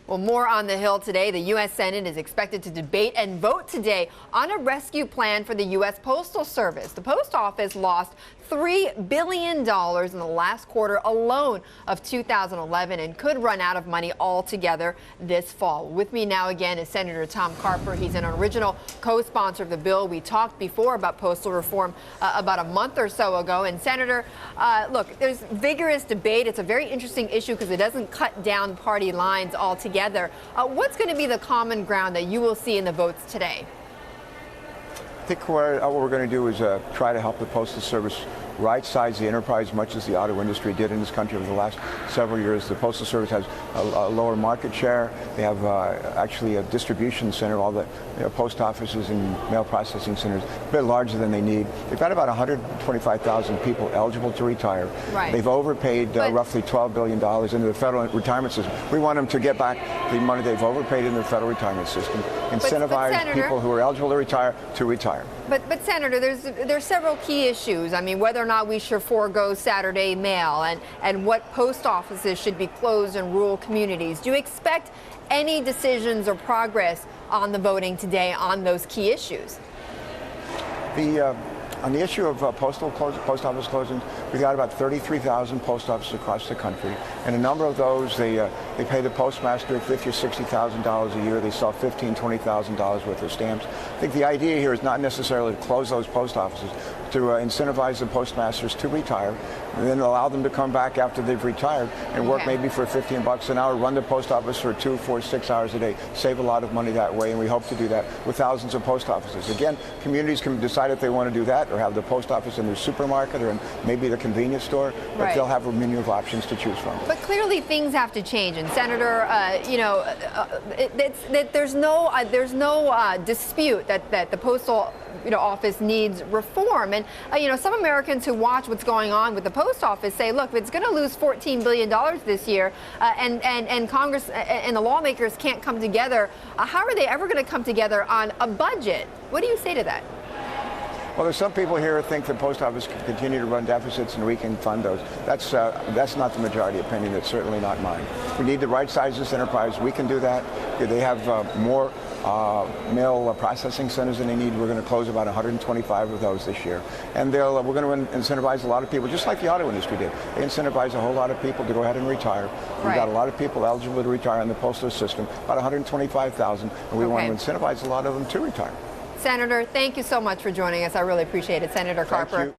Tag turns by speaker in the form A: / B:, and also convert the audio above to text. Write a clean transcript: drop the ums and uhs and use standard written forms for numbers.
A: Well, more on the Hill today. The U.S. Senate is expected to debate and vote today on a rescue plan for the U.S. Postal Service. The post office lost $3 billion in the last quarter alone of 2011 and could run out of money altogether this fall. With me now again is Senator Tom Carper. He's an original co-sponsor of the bill. We talked before about postal reform about a month or so ago. And Senator, look, there's vigorous debate. It's a very interesting issue because it doesn't cut down party lines altogether. What's going to be the common ground that you will see in the votes today?
B: I think what we're going to do is try to help the Postal Service right-size the enterprise, much as the auto industry did in this country over the last several years. The Postal Service has a lower market share. They have actually a distribution center, all the post offices and mail processing centers, a bit larger than they need. They've got about 125,000 people eligible to retire.
A: Right.
B: They've overpaid roughly $12 billion into the federal retirement system. We want them to get back the money they've overpaid in the federal retirement system, incentivize
A: Senator,
B: people who are eligible to retire.
A: But Senator, there's several key issues. I mean, whether or not we should forego Saturday mail and what post offices should be closed in rural communities. Do you expect any decisions or progress on the voting today on those key issues?
B: On the issue of post office closings, we've got about 33,000 post offices across the country, and a number of those they pay the postmaster $50,000 or $60,000 a year. They sell $15,000, $20,000 worth of stamps. I think the idea here is not necessarily to close those post offices, to incentivize the postmasters to retire, and then allow them to come back after they've retired and work maybe for $15 an hour, run the post office for 2, 4, 6 hours a day, save a lot of money that way, and we hope to do that with thousands of post offices. Again, communities can decide if they want to do that or have the post office in their supermarket or in maybe the convenience store, but they'll have a menu of options to choose from.
A: But clearly things have to change, and Senator, there's no dispute that the postal office needs reform. And some Americans who watch what's going on with the post office say, look, if it's going to lose $14 billion this year, and Congress and the lawmakers can't come together, how are they ever going to come together on a budget? What do you say to that?
B: Well, there's some people here who think the post office can continue to run deficits and we can fund those. That's not the majority opinion. That's certainly not mine. We need to right-size this enterprise. We can do that. They have more mail processing centers than they need. We're going to close about 125 of those this year. And we're going to incentivize a lot of people, just like the auto industry did. They incentivize a whole lot of people to go ahead and retire. We've got a lot of people eligible to retire in the postal system, about 125,000, and we want to incentivize a lot of them to retire.
A: Senator, thank you so much for joining us. I really appreciate it. Senator Carper.